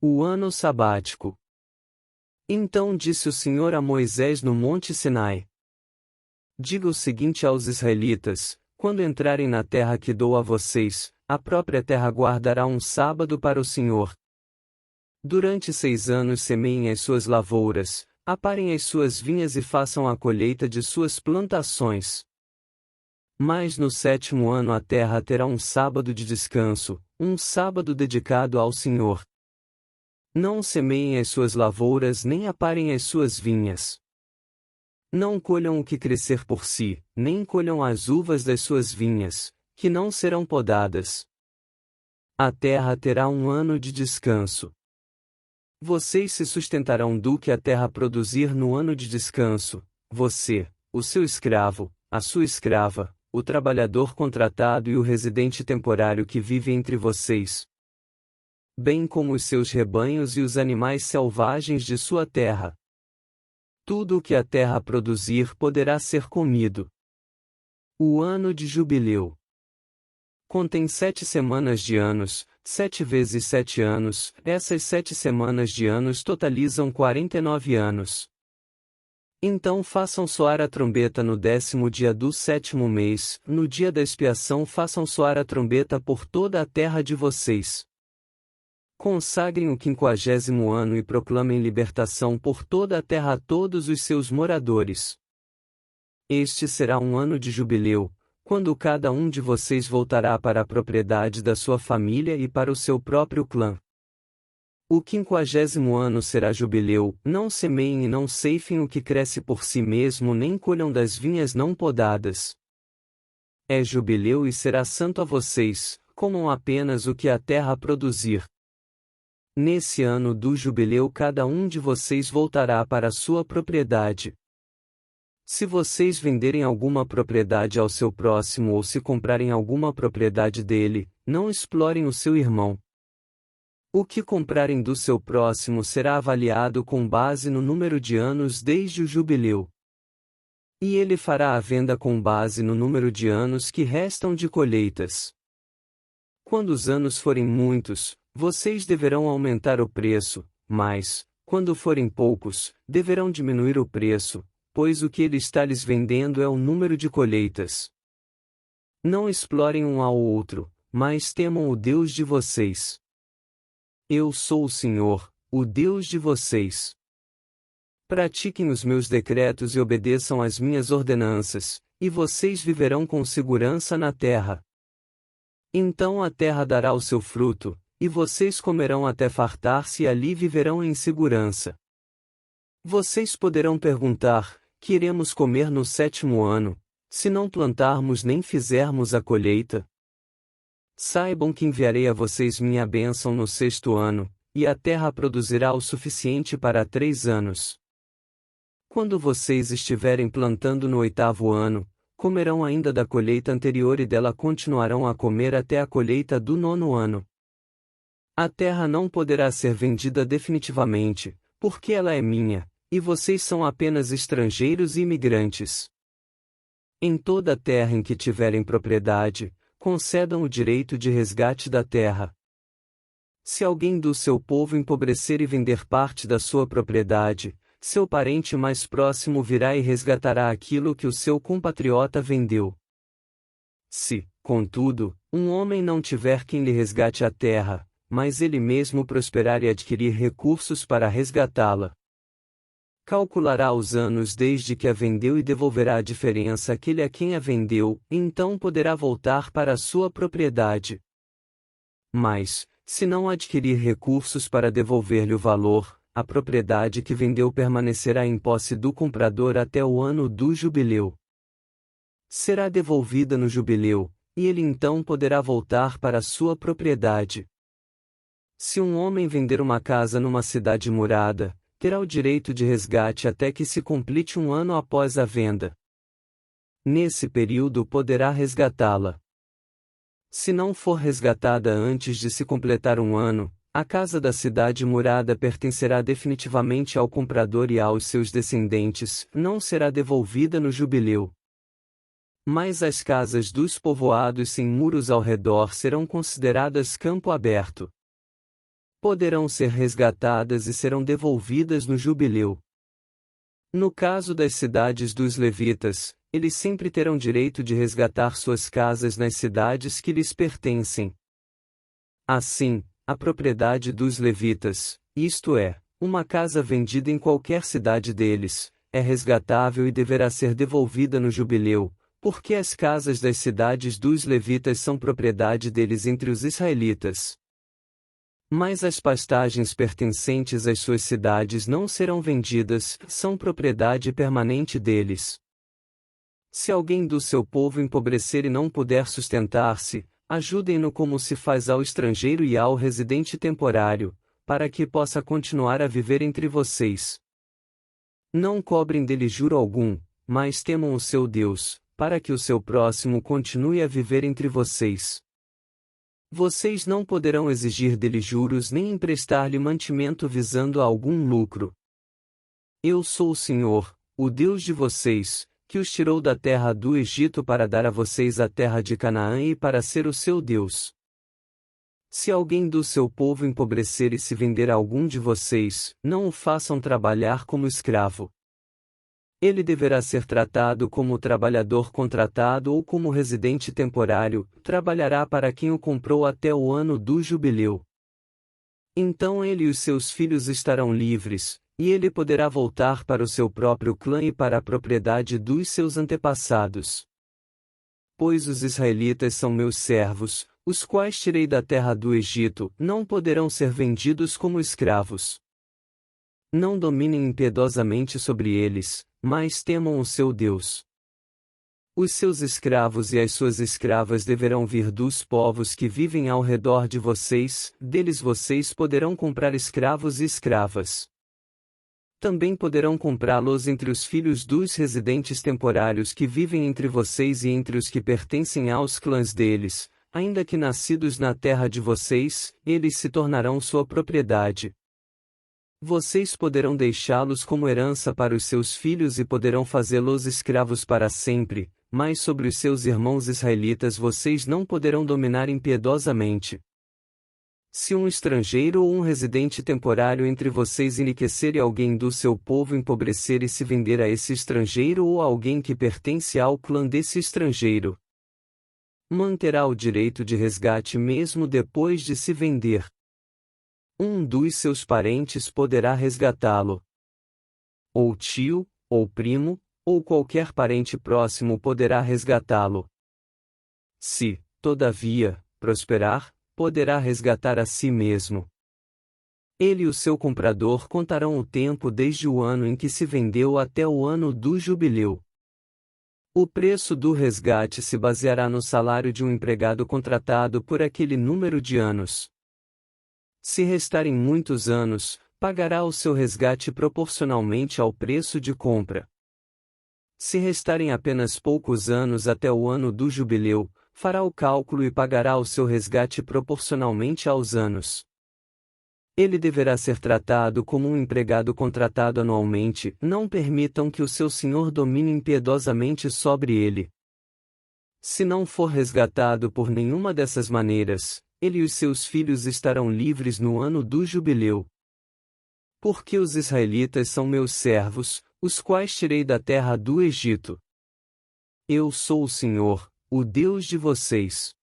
O ano sabático. Então disse o Senhor a Moisés no monte Sinai: Diga o seguinte aos israelitas: quando entrarem na terra que dou a vocês, a própria terra guardará um sábado para o Senhor. Durante 6 anos semeiem as suas lavouras, aparem as suas vinhas e façam a colheita de suas plantações. Mas no 7º ano a terra terá um sábado de descanso, um sábado dedicado ao Senhor. Não semeiem as suas lavouras nem aparem as suas vinhas. Não colham o que crescer por si, nem colham as uvas das suas vinhas, que não serão podadas. A terra terá um ano de descanso. Vocês se sustentarão do que a terra produzir no ano de descanso, você, o seu escravo, a sua escrava, o trabalhador contratado e o residente temporário que vive entre vocês, bem como os seus rebanhos e os animais selvagens de sua terra. Tudo o que a terra produzir poderá ser comido. O ano de jubileu contém 7 semanas de anos, 7 vezes 7 anos, essas 7 semanas de anos totalizam 49 anos. Então façam soar a trombeta no 10º dia do 7º mês, no dia da expiação façam soar a trombeta por toda a terra de vocês. Consagrem o 50º ano e proclamem libertação por toda a terra a todos os seus moradores. Este será um ano de jubileu, quando cada um de vocês voltará para a propriedade da sua família e para o seu próprio clã. O 50º ano será jubileu, não semeiem e não ceifem o que cresce por si mesmo nem colham das vinhas não podadas. É jubileu e será santo a vocês, comam apenas o que a terra produzir. Nesse ano do jubileu cada um de vocês voltará para a sua propriedade. Se vocês venderem alguma propriedade ao seu próximo ou se comprarem alguma propriedade dele, não explorem o seu irmão. O que comprarem do seu próximo será avaliado com base no número de anos desde o jubileu. E ele fará a venda com base no número de anos que restam de colheitas. Quando os anos forem muitos, vocês deverão aumentar o preço, mas, quando forem poucos, deverão diminuir o preço, pois o que ele está lhes vendendo é o número de colheitas. Não explorem um ao outro, mas temam o Deus de vocês. Eu sou o Senhor, o Deus de vocês. Pratiquem os meus decretos e obedeçam às minhas ordenanças, e vocês viverão com segurança na terra. Então a terra dará o seu fruto, e vocês comerão até fartar-se e ali viverão em segurança. Vocês poderão perguntar: que iremos comer no 7º ano, se não plantarmos nem fizermos a colheita? Saibam que enviarei a vocês minha bênção no 6º ano, e a terra produzirá o suficiente para 3 anos. Quando vocês estiverem plantando no 8º ano, comerão ainda da colheita anterior e dela continuarão a comer até a colheita do 9º ano. A terra não poderá ser vendida definitivamente, porque ela é minha, e vocês são apenas estrangeiros e imigrantes. Em toda a terra em que tiverem propriedade, concedam o direito de resgate da terra. Se alguém do seu povo empobrecer e vender parte da sua propriedade, seu parente mais próximo virá e resgatará aquilo que o seu compatriota vendeu. Se, contudo, um homem não tiver quem lhe resgate a terra, mas ele mesmo prosperar e adquirir recursos para resgatá-la, calculará os anos desde que a vendeu e devolverá a diferença àquele a quem a vendeu, e então poderá voltar para a sua propriedade. Mas, se não adquirir recursos para devolver-lhe o valor, a propriedade que vendeu permanecerá em posse do comprador até o ano do jubileu. Será devolvida no jubileu, e ele então poderá voltar para a sua propriedade. Se um homem vender uma casa numa cidade murada, terá o direito de resgate até que se complete 1 ano após a venda. Nesse período poderá resgatá-la. Se não for resgatada antes de se completar 1 ano, a casa da cidade murada pertencerá definitivamente ao comprador e aos seus descendentes, não será devolvida no jubileu. Mas as casas dos povoados sem muros ao redor serão consideradas campo aberto. poderão ser resgatadas e serão devolvidas no jubileu. No caso das cidades dos levitas, eles sempre terão direito de resgatar suas casas nas cidades que lhes pertencem. Assim, a propriedade dos levitas, isto é, uma casa vendida em qualquer cidade deles, é resgatável e deverá ser devolvida no jubileu, porque as casas das cidades dos levitas são propriedade deles entre os israelitas. Mas as pastagens pertencentes às suas cidades não serão vendidas, são propriedade permanente deles. Se alguém do seu povo empobrecer e não puder sustentar-se, ajudem-no como se faz ao estrangeiro e ao residente temporário, para que possa continuar a viver entre vocês. Não cobrem dele juro algum, mas temam o seu Deus, para que o seu próximo continue a viver entre vocês. Vocês não poderão exigir dele juros nem emprestar-lhe mantimento visando a algum lucro. Eu sou o Senhor, o Deus de vocês, que os tirou da terra do Egito para dar a vocês a terra de Canaã e para ser o seu Deus. Se alguém do seu povo empobrecer e se vender a algum de vocês, não o façam trabalhar como escravo. Ele deverá ser tratado como trabalhador contratado ou como residente temporário, trabalhará para quem o comprou até o ano do jubileu. Então ele e os seus filhos estarão livres, e ele poderá voltar para o seu próprio clã e para a propriedade dos seus antepassados. Pois os israelitas são meus servos, os quais tirei da terra do Egito, não poderão ser vendidos como escravos. Não dominem impiedosamente sobre eles, mas temam o seu Deus. Os seus escravos e as suas escravas deverão vir dos povos que vivem ao redor de vocês, deles vocês poderão comprar escravos e escravas. Também poderão comprá-los entre os filhos dos residentes temporários que vivem entre vocês e entre os que pertencem aos clãs deles, ainda que nascidos na terra de vocês, eles se tornarão sua propriedade. Vocês poderão deixá-los como herança para os seus filhos e poderão fazê-los escravos para sempre, mas sobre os seus irmãos israelitas vocês não poderão dominar impiedosamente. Se um estrangeiro ou um residente temporário entre vocês enriquecer e alguém do seu povo empobrecer e se vender a esse estrangeiro ou a alguém que pertence ao clã desse estrangeiro, manterá o direito de resgate mesmo depois de se vender. Um dos seus parentes poderá resgatá-lo. Ou tio, ou primo, ou qualquer parente próximo poderá resgatá-lo. Se, todavia, prosperar, poderá resgatar a si mesmo. Ele e o seu comprador contarão o tempo desde o ano em que se vendeu até o ano do jubileu. O preço do resgate se baseará no salário de um empregado contratado por aquele número de anos. Se restarem muitos anos, pagará o seu resgate proporcionalmente ao preço de compra. Se restarem apenas poucos anos até o ano do jubileu, fará o cálculo e pagará o seu resgate proporcionalmente aos anos. Ele deverá ser tratado como um empregado contratado anualmente, não permitam que o seu senhor domine impiedosamente sobre ele. Se não for resgatado por nenhuma dessas maneiras, ele e os seus filhos estarão livres no ano do jubileu. Porque os israelitas são meus servos, os quais tirei da terra do Egito. Eu sou o Senhor, o Deus de vocês.